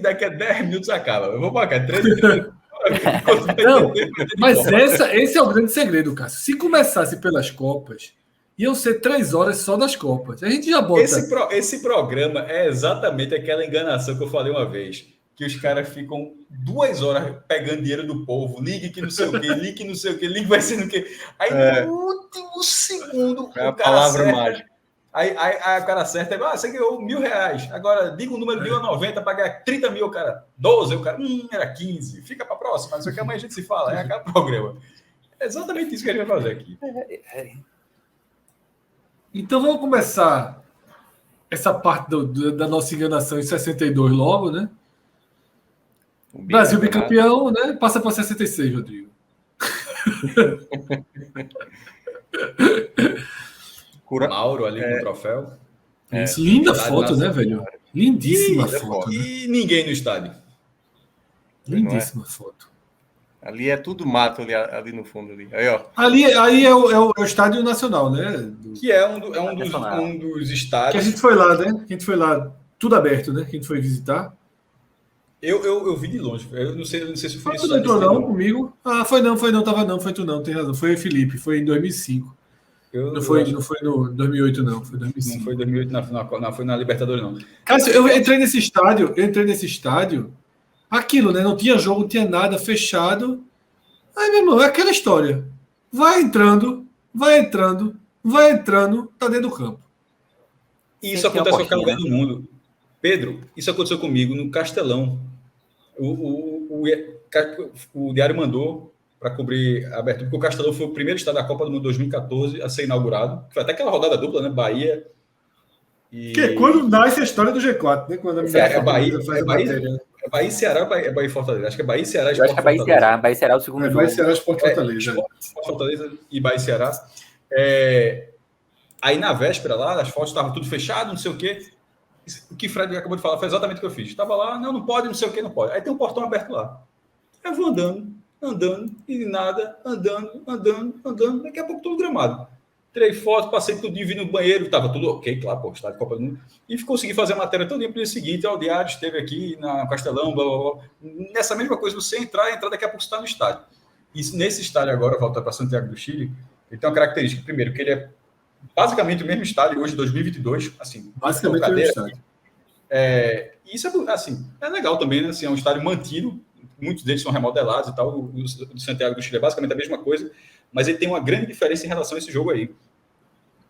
Daqui a 10 minutos acaba. Eu vou marcar 13h30. Não, mas esse é o grande segredo, Cássio. Se começasse pelas Copas, iam ser 3 horas só das Copas. A gente já bota. Esse programa é exatamente aquela enganação que eu falei uma vez. Que os caras ficam 2 horas pegando dinheiro do povo. Ligue que não sei o quê, ligue que não sei o quê, ligue vai ser no quê. Aí no último segundo, é a palavra mágica. Aí o cara acerta, você ganhou R$1.000. Agora, diga o número de 1 a 90 para ganhar 30 mil, cara. 12, o cara, era 15. Fica para a próxima, isso aqui amanhã a gente se fala. É aquele programa. É exatamente isso que a gente vai fazer aqui. Então vamos começar essa parte da nossa enganação em 62 logo, né? Brasil bicampeão, né? Passa para 66, Rodrigo. Mauro ali com o troféu. Linda foto, né, velho? Lindíssima foto. E ninguém no estádio. Lindíssima foto. Ali é tudo mato ali no fundo. Aí, ó. Aí é o Estádio Nacional, né? Que é um dos estádios. Que a gente foi lá, né? Que a gente foi lá, tudo aberto, né? Que a gente foi visitar. Eu vi de longe. Eu não sei se foi isso. Não entrou não comigo? Foi não, foi tu não, tem razão. Foi Felipe, foi em 2005. Não foi no 2008 não, foi 2005. Não foi 2008, não foi na Libertadores não. Cássio, eu entrei nesse estádio, aquilo, né? Não tinha jogo, não tinha nada, fechado. Aí, meu irmão, é aquela história. Vai entrando, tá dentro do campo. E isso acontece em qualquer lugar do mundo. Pedro, isso aconteceu comigo no Castelão. O Diário mandou para cobrir a abertura, porque o Castelão foi o primeiro estádio da Copa do Mundo 2014 a ser inaugurado. Foi até aquela rodada dupla, né? Bahia e... Que quando nasce a história do G4, né? Quando a Bahia e Ceará, é Bahia e Fortaleza. Acho que é Bahia e Ceará. Eu acho que é Bahia e Ceará. Bahia e Ceará é o segundo jogo. Bahia e Ceará, Sport Fortaleza. Fortaleza e Bahia e Ceará. Aí na véspera lá, as fotos estavam tudo fechado, não sei o quê. O que o Fred acabou de falar foi exatamente o que eu fiz. Estava lá, não pode, não sei o que, não pode. Aí tem um portão aberto lá. Eu vou andando, e nada, andando. Daqui a pouco todo gramado. Tirei foto, passei tudo, vi no banheiro, estava tudo ok, claro, está de Copa do Mundo. E consegui fazer a matéria todo dia para o dia seguinte. O Diário esteve aqui na Castelão, blá, blá, blá. Nessa mesma coisa, você entrar, daqui a pouco você está no estádio. E nesse estádio agora, voltar para Santiago do Chile, ele tem uma característica. Primeiro, que ele é basicamente o mesmo estádio hoje, 2022, assim. Basicamente o mesmo estádio. Isso é legal também, né? Assim, é um estádio mantido, muitos deles são remodelados e tal. O de Santiago do Chile é basicamente a mesma coisa, mas ele tem uma grande diferença em relação a esse jogo aí.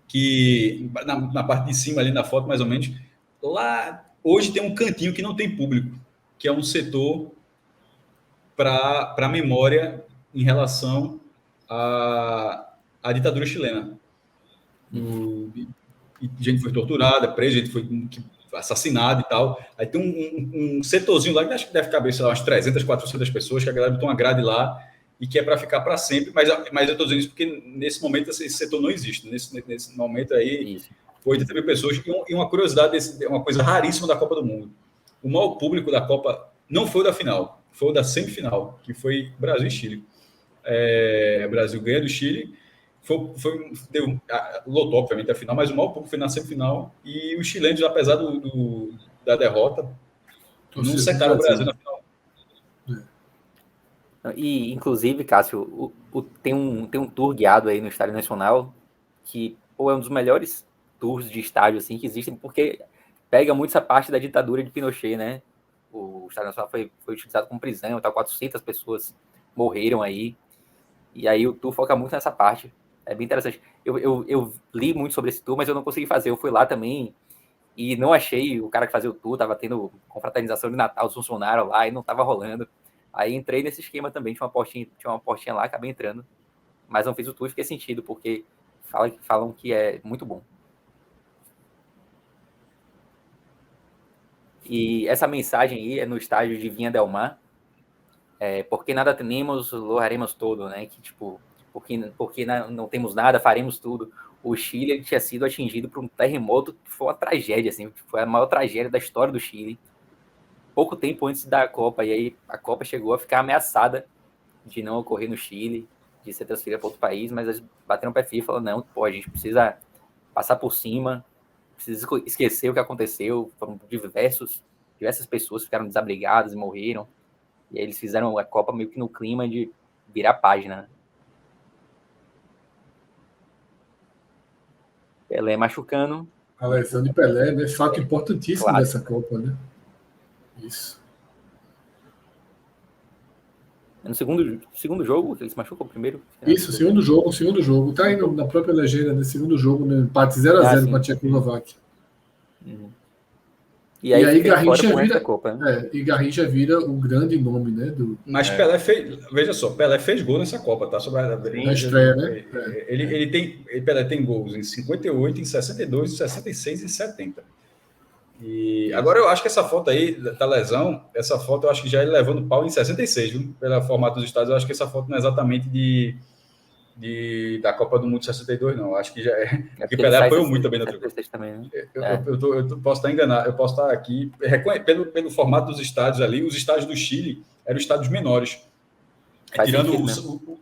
Que na parte de cima, ali na foto, mais ou menos, lá hoje tem um cantinho que não tem público, que é um setor para memória em relação à ditadura chilena. Gente foi torturada, presa, gente foi assassinada e tal. Aí tem um setorzinho lá que acho que deve caber, sei lá, umas 300, 400 pessoas, que a galera botou uma grade lá e que é para ficar para sempre. Mas eu estou dizendo isso porque nesse momento esse setor não existe. Nesse momento aí, foi 80 mil pessoas. E uma curiosidade, uma coisa raríssima da Copa do Mundo. O maior público da Copa não foi o da final, foi o da semifinal, que foi Brasil e Chile. O Brasil ganha do Chile. Lotou, obviamente, a final, mas o maior público foi na semifinal. E os chilenos, apesar da derrota, não secaram o Brasil na final. E, inclusive, Cássio, tem um tour guiado aí no Estádio Nacional que é um dos melhores tours de estádio assim, que existem, porque pega muito essa parte da ditadura de Pinochet, né? O Estádio Nacional foi utilizado como prisão, 400 pessoas morreram aí. E aí o tour foca muito nessa parte. É bem interessante. Eu li muito sobre esse tour, mas eu não consegui fazer. Eu fui lá também e não achei o cara que fazia o tour. Tava tendo confraternização de Natal, os funcionários lá, e não tava rolando. Aí entrei nesse esquema também. Tinha uma portinha lá, acabei entrando. Mas não fiz o tour e fiquei sentido, porque falam que é muito bom. E essa mensagem aí é no estádio de Vinha del Mar. Porque nada temos, lo haremos todo, né? Que tipo... Porque não temos nada, faremos tudo. O Chile tinha sido atingido por um terremoto que foi uma tragédia, assim, foi a maior tragédia da história do Chile. Pouco tempo antes da Copa, e aí a Copa chegou a ficar ameaçada de não ocorrer no Chile, de ser transferida para outro país, mas eles bateram o pé firme e falaram, não, a gente precisa passar por cima, precisa esquecer o que aconteceu, foram diversos diversas pessoas ficaram desabrigadas e morreram. E aí eles fizeram a Copa meio que no clima de virar a página, né? Pelé machucando. A lesão de Pelé, né? Fato importantíssimo Claro. dessa Copa, né? Isso. No segundo jogo, ele se machucou primeiro. Isso, segundo jogo. Tá aí na própria legenda, né? Segundo jogo, no empate 0-0 com a Tchecoslováquia. E aí Garrincha vira, Copa, né? e Garrincha vira o grande nome, né? Mas Pelé fez, veja só, Pelé fez gol nessa Copa, tá? Sobre na estreia, né? Pelé tem gols em 58, em 62, em 66 e em 70. E agora eu acho que essa foto aí da lesão, essa foto eu acho que já é levando pau em 66, viu? Pelo formato dos estádios, eu acho que essa foto não é exatamente da Copa do Mundo de 62, não. Eu acho que já é. Porque Pelé apoiou muito também na tribuna. Né? Eu posso estar enganado, eu posso estar aqui. Pelo formato dos estádios ali, os estádios do Chile eram estádios menores. Tirando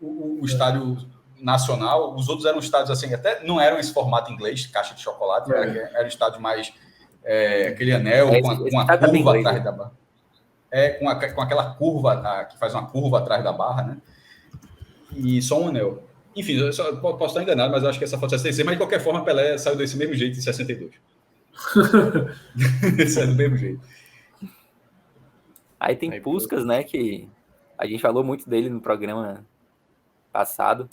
o estádio nacional, os outros eram estádios assim, até não eram esse formato inglês, caixa de chocolate, era estádio mais. Aquele anel com a curva atrás da barra. Com aquela curva que faz uma curva atrás da barra, né? E só um anel. Enfim, eu posso estar enganado, mas eu acho que essa foto é 66, mas de qualquer forma, Pelé saiu desse mesmo jeito em 62. Saiu do mesmo jeito. Aí tem Puskás, né? Que a gente falou muito dele no programa passado.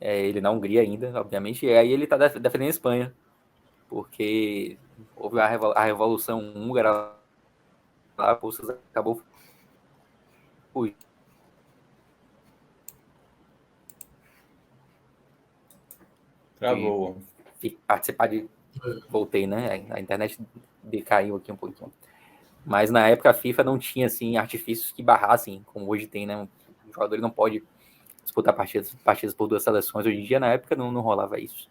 Ele na Hungria ainda, obviamente. E aí ele tá defendendo a Espanha. Porque houve a Revolução Húngara lá, Puskás acabou fugindo. Travou. Participar de... Voltei, né? A internet decaiu aqui um pouquinho. Mas na época a FIFA não tinha, assim, artifícios que barrassem, como hoje tem, né? O jogador não pode disputar partidas por duas seleções. Hoje em dia, na época, não rolava isso.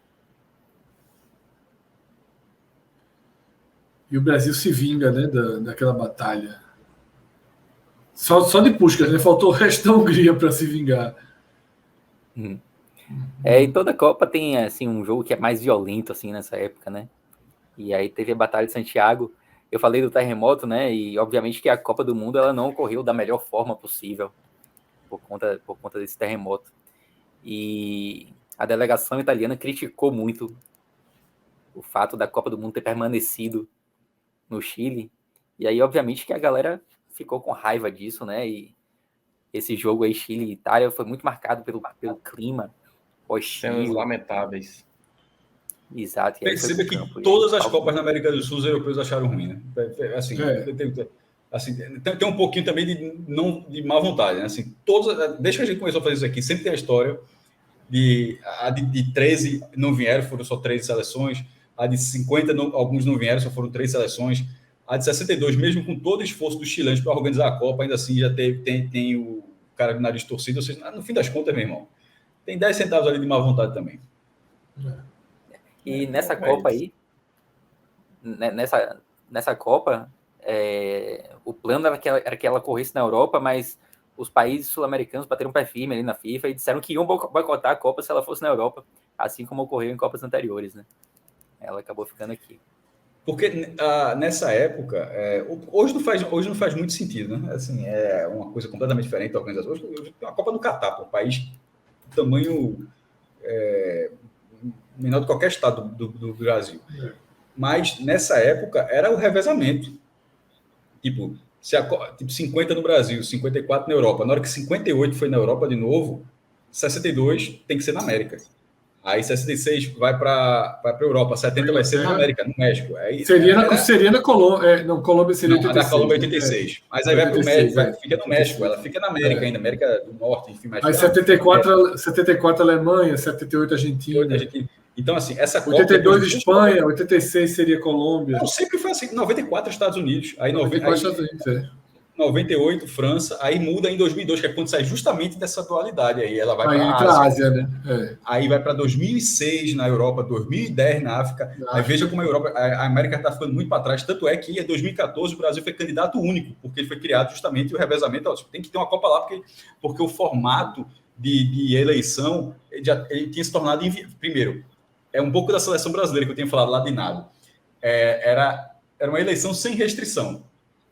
E o Brasil se vinga, né, daquela batalha. Só de Puskás, né? Faltou o resto da Hungria para se vingar. E toda Copa tem, assim, um jogo que é mais violento, assim, nessa época, né? E aí teve a Batalha de Santiago. Eu falei do terremoto, né? E obviamente que a Copa do Mundo ela não ocorreu da melhor forma possível por conta desse terremoto. E a delegação italiana criticou muito o fato da Copa do Mundo ter permanecido no Chile. E aí, obviamente, que a galera ficou com raiva disso, né? E esse jogo aí, Chile e Itália, foi muito marcado pelo clima hostil. Cenas lamentáveis. Exato. Perceba que todas as Copas na América do Sul os europeus acharam ruim, né? Assim, tem um pouquinho também de má vontade, né? Assim, desde que a gente começou a fazer isso aqui, sempre tem a história de 13 não vieram, foram só 13 seleções, a de 50 alguns não vieram, só foram 3 seleções, a de 62, mesmo com todo o esforço dos chilenos para organizar a Copa, ainda assim já tem o cara de nariz torcido, ou seja, no fim das contas, meu irmão, tem 10 centavos ali de má vontade também. E nessa Copa aí, nessa Copa, o plano era que ela corresse na Europa, mas os países sul-americanos bateram um pé firme ali na FIFA e disseram que iam boicotar a Copa se ela fosse na Europa, assim como ocorreu em Copas anteriores, né? Ela acabou ficando aqui. Porque nessa época, hoje não faz muito sentido, né? Assim, é uma coisa completamente diferente da organização. Hoje tem uma Copa no Catar, um país de tamanho menor do que qualquer estado do Brasil. Mas nessa época era o revezamento. Tipo, 50 no Brasil, 54 na Europa. Na hora que 58 foi na Europa de novo, 62 tem que ser na América. Aí 66 vai para a Europa, 70 vai ser na América, no México. Aí, seria na Colômbia. Não, Colômbia seria 86. Na Colômbia 86. Mas aí vai para o México, fica no México. Ela fica na América ainda, América do Norte, enfim. Aí 74 Alemanha, 78 Argentina. Então, assim, essa Copa... 82 Espanha, 86 seria Colômbia. Não, sempre foi assim. 94 Estados Unidos. Aí 98 França. Aí muda em 2002, que é quando sai justamente dessa dualidade. Aí ela vai para a Ásia, né? Aí vai para 2006 na Europa, 2010 na África. Aí veja como a América está ficando muito para trás. Tanto é que em 2014 o Brasil foi candidato único, porque ele foi criado justamente o revezamento. Tem que ter uma Copa lá, porque o formato de eleição ele tinha se tornado... Primeiro, é um pouco da seleção brasileira que eu tinha falado lá de nada. Era uma eleição sem restrição.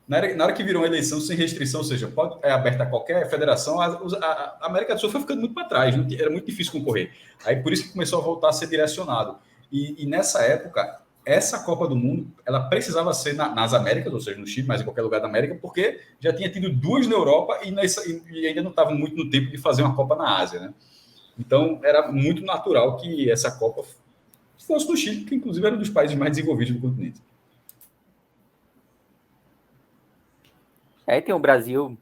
Na hora que virou uma eleição sem restrição, ou seja, é aberta a qualquer federação, a América do Sul foi ficando muito para trás, era muito difícil concorrer. Aí por isso que começou a voltar a ser direcionado. E nessa época, essa Copa do Mundo, ela precisava ser nas Américas, ou seja, no Chile, mas em qualquer lugar da América, porque já tinha tido 2 na Europa e ainda não estava muito no tempo de fazer uma Copa na Ásia, né? Então, era muito natural que essa Copa fosse no Chile, que inclusive era um dos países mais desenvolvidos do continente. Aí tem o Brasil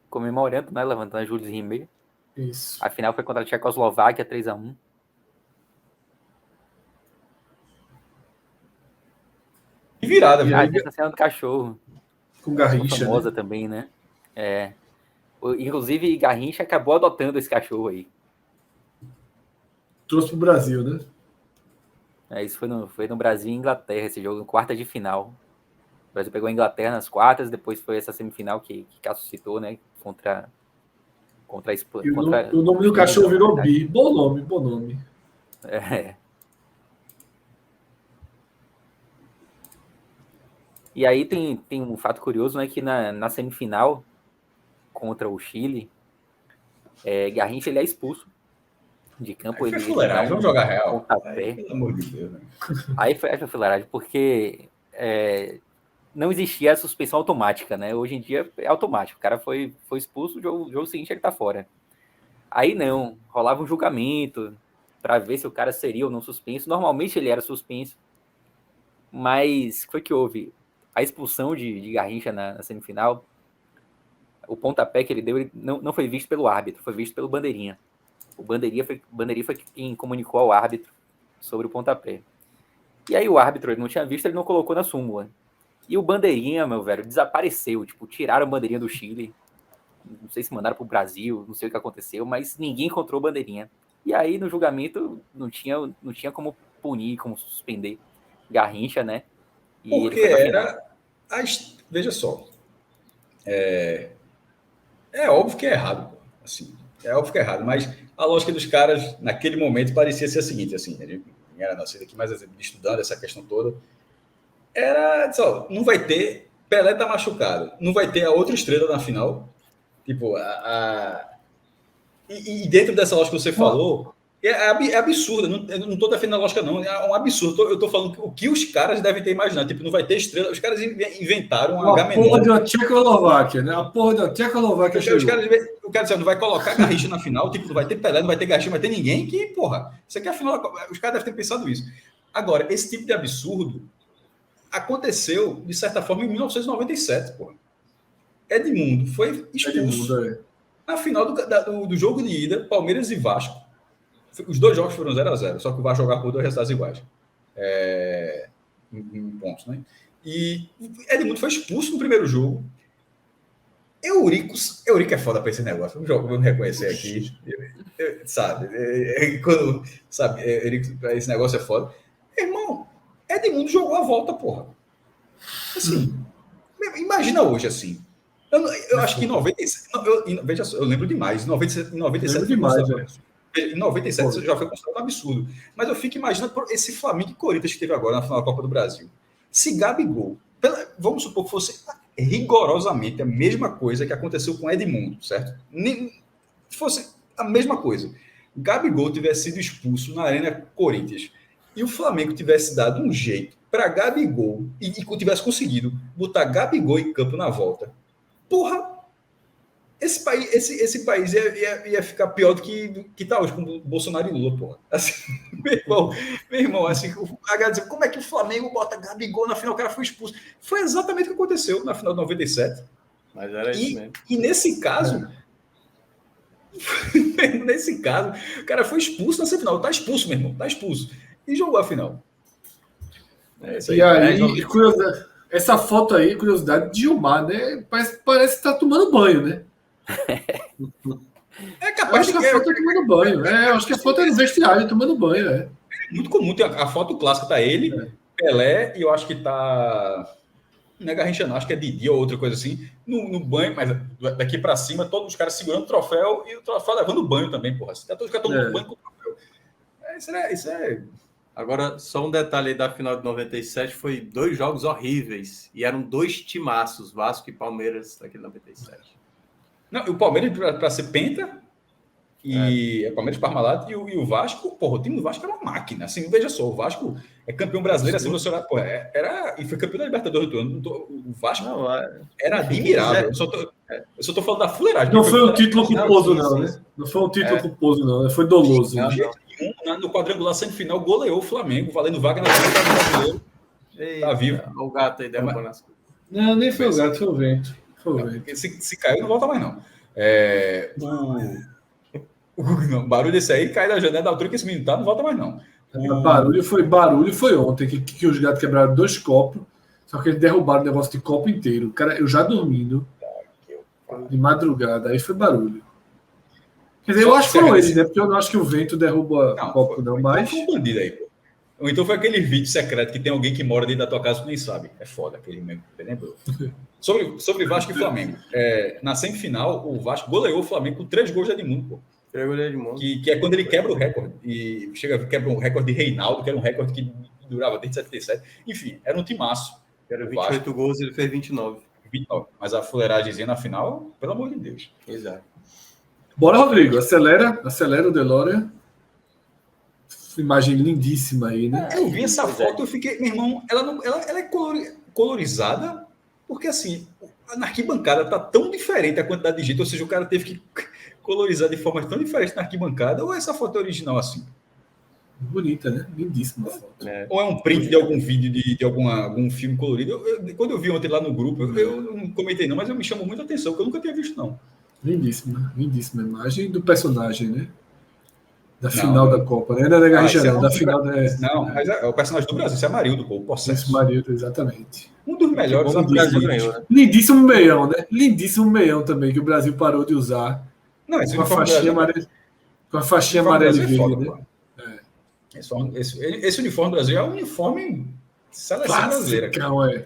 comemorando, né? Levantando a Jules Rimet. Isso. A final foi contra a Tchecoslováquia, 3-1. E virada, viu? Essa cena do cachorro. Com Garrincha, famosa né? também, né? Inclusive, Garrincha acabou adotando esse cachorro aí. Trouxe pro Brasil, né? Isso foi no Brasil e Inglaterra, esse jogo, quarta de final. O Brasil pegou a Inglaterra nas quartas, depois foi essa semifinal que Cássio citou, né? Contra a Espanha. O nome do cachorro virou Bi. Bom nome. E aí tem um fato curioso, né? Que na semifinal contra o Chile, Garrincha ele é expulso de campo. Aí ele foi fuleiragem, vamos jogar real. Pontapé. Pelo amor de Deus, né? Aí foi fuleiragem, porque não existia a suspensão automática, né? Hoje em dia é automático. O cara foi expulso, o jogo seguinte ele tá fora. Aí não, rolava um julgamento para ver se o cara seria ou não suspenso. Normalmente ele era suspenso, mas o que houve? A expulsão de Garrincha na semifinal, o pontapé que ele deu, ele não foi visto pelo árbitro, foi visto pelo Bandeirinha. O Bandeirinha foi quem comunicou ao árbitro sobre o pontapé. E aí o árbitro, ele não tinha visto, ele não colocou na súmula. E o Bandeirinha, meu velho, desapareceu. Tipo, tiraram a Bandeirinha do Chile. Não sei se mandaram pro Brasil, não sei o que aconteceu, mas ninguém encontrou o Bandeirinha. E aí no julgamento não tinha como punir, como suspender Garrincha, né? E porque ele foi pra final. Veja só. É óbvio que é errado. Assim, é óbvio que é errado, mas a lógica dos caras, naquele momento, parecia ser a seguinte, assim, a gente era nascido aqui, mas estudando essa questão toda, era, só, não vai ter, Pelé tá machucado, não vai ter a outra estrela na final, tipo, e dentro dessa lógica que você falou, é absurdo, eu não estou defendendo a lógica não, é um absurdo, eu estou falando o que os caras devem ter imaginado, tipo, não vai ter estrela, os caras inventaram a porra da Tchecoslováquia, né? A porra da Tchecoslováquia os caras, o cara dizer, não vai colocar Garrincha na final, tipo, não vai ter Pelé, não vai ter Garrincha, não vai ter ninguém, que, porra, isso aqui é a final, os caras devem ter pensado isso. Agora, esse tipo de absurdo aconteceu, de certa forma, em 1997, porra. Edmundo foi expulso na final do jogo de ida, Palmeiras e Vasco. Os 2 jogos foram 0-0, só que o Vasco jogar por 2 resultados iguais. Em pontos, né? E Edmundo foi expulso no primeiro jogo. Eurico é foda pra esse negócio. Vamos reconhecer aqui. Sabe? Eurico, pra esse negócio é foda. Irmão, Edmundo jogou a volta, porra. Assim, imagina hoje, assim. Eu acho que em 97. Veja só, eu lembro demais. Em 97 em 97 já foi considerado um absurdo. Mas eu fico imaginando esse Flamengo e Corinthians que teve agora na final da Copa do Brasil. Se Gabigol, vamos supor que fosse rigorosamente a mesma coisa que aconteceu com Edmundo, certo? Se fosse a mesma coisa. Gabigol tivesse sido expulso na Arena Corinthians e o Flamengo tivesse dado um jeito para Gabigol e tivesse conseguido botar Gabigol em campo na volta. Porra! Esse país ia ficar pior do que tá hoje com Bolsonaro e Lula, porra. Assim, meu irmão, assim, como é que o Flamengo bota Gabigol na final? O cara foi expulso. Foi exatamente o que aconteceu na final de 97. Mas era isso mesmo. E nesse caso, o cara foi expulso na semifinal. Tá expulso, meu irmão, tá expulso. E jogou a final. E aí, curiosidade, essa foto aí, curiosidade, de Gilmar, né? Parece que tá tomando banho, né? É capaz que a foto é tomando banho. Acho que a foto é no vestiário tomando banho. É muito comum. Tem a foto clássica, tá ele, Pelé, e eu acho que tá. Não é Garrincha, não, acho que é Didi ou outra coisa assim, no banho, mas daqui pra cima, todos os caras segurando o troféu e o troféu levando banho também, porra. Todos os caras tomando banho com o troféu. Isso é Agora, só um detalhe aí da final de 97, foi 2 jogos horríveis. E eram 2 timaços, Vasco e Palmeiras, daquele 97. Não, o Palmeiras para ser penta, e o Palmeiras Parmalat e o Vasco, porra, o time do Vasco era uma máquina. Assim, veja só, o Vasco é campeão brasileiro, assim, você olhar, porra, e foi campeão da Libertadores do ano. O Vasco era admirável. Eu só tô falando da fuleiragem. Não foi um título culposo, não, né? Não foi um título culposo, não. Foi doloso. Não, no quadrangular semifinal, goleou o Flamengo, valendo vaga na Copa do Brasileiro. Tá vivo. O gato aí derrubando as coisas. Não, nem foi o gato, foi o vento. Foi o vento. Se caiu, não volta mais, não. Não, barulho desse aí cai da janela da altura que esse menino tá, não volta mais, não. Barulho foi ontem, que os gatos quebraram 2 copos, só que eles derrubaram o negócio de copo inteiro. Cara, eu já dormindo, de madrugada, aí foi barulho. Quer dizer, eu acho que foram eles, né? Porque eu não acho que o vento derruba copo, não, mas... Então foi um bandido aí, pô. Ou então foi aquele vídeo secreto que tem alguém que mora dentro da tua casa que nem sabe. É foda aquele mesmo, lembrou? Sobre Vasco e Flamengo. Na semifinal, o Vasco goleou o Flamengo com 3 gols de Edmundo, pô. Que é quando ele quebra o recorde. E quebra um recorde de Reinaldo, que era um recorde que durava desde 77. Enfim, era um timaço. Era 28 gols, ele fez 29. Mas a fuleiragemzinha na final, pelo amor de Deus. Exato. Bora, Rodrigo, acelera o DeLorean. Imagem lindíssima aí, né? Eu vi essa foto, eu fiquei, meu irmão, ela é colorizada, porque assim, na arquibancada tá tão diferente a quantidade de gente, ou seja, o cara teve que colorizar de forma tão diferente na arquibancada, ou essa foto é original assim? Bonita, né? Lindíssima a foto. Ou é um print de algum vídeo de algum filme colorido? Quando eu vi ontem lá no grupo, eu não comentei não, mas eu me chamou muita atenção, porque eu nunca tinha visto não. Lindíssima imagem do personagem, né? Da final da Copa, né? Não é da Garrincha, não. Da final da... Não, mas é o personagem do Brasil, isso é Amarildo, pô, o processo. Esse Marildo, exatamente. Um dos melhores do Brasil ganhou, né? Lindíssimo meião, né? Lindíssimo meião também, que o Brasil parou de usar. Não, esse com a faixinha amarela e verde, né? Esse uniforme do Brasil é um uniforme seleção brasileira.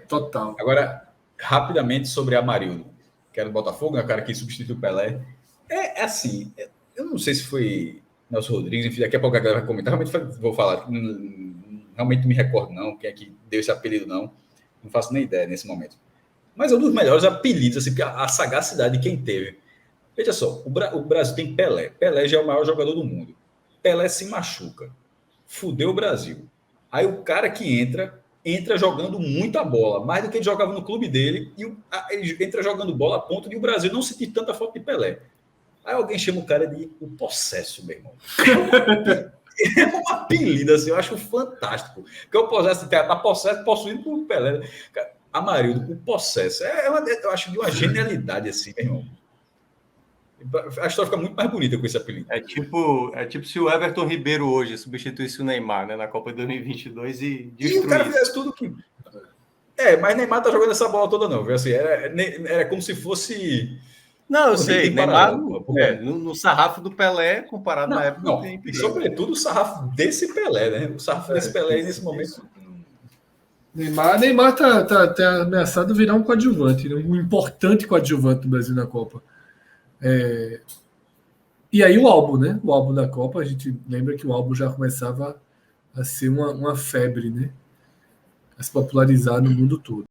Total. Agora, rapidamente sobre Amarildo, que era do Botafogo, né, o cara que substituiu o Pelé. É assim, eu não sei se foi Nelson Rodrigues, enfim, daqui a pouco a galera vai comentar, realmente vou falar, realmente não me recordo não, quem é que deu esse apelido não faço nem ideia nesse momento. Mas é um dos melhores apelidos, assim, porque a sagacidade de quem teve. Veja só, o Brasil tem Pelé. Pelé já é o maior jogador do mundo. Pelé se machuca. Fudeu o Brasil. Aí o cara que entra jogando muita bola, mais do que ele jogava no clube dele, e ele entra jogando bola a ponto de o Brasil não sentir tanta falta de Pelé. Aí alguém chama o cara de o possesso, meu irmão. É um apelido, assim, eu acho fantástico. Porque o possesso, tá possuído por Pelé. Amarildo, o possesso. Eu acho de uma genialidade, assim, meu irmão. A história fica muito mais bonita com esse apelido. É tipo se o Everton Ribeiro hoje substituísse o Neymar, né, na Copa de 2022 e destruísse. E o cara fizesse tudo que... mas Neymar tá jogando essa bola toda não, viu? Assim, era como se fosse... Não, eu sei, Neymar no sarrafo do Pelé, comparado na época... Não, e sobretudo o sarrafo desse Pelé, né? O sarrafo desse Pelé aí, nesse momento... Neymar tá ameaçado virar um coadjuvante, né? Um importante coadjuvante do Brasil na Copa. E aí o álbum, né? O álbum da Copa, a gente lembra que o álbum já começava a ser uma febre, né? A se popularizar no mundo todo.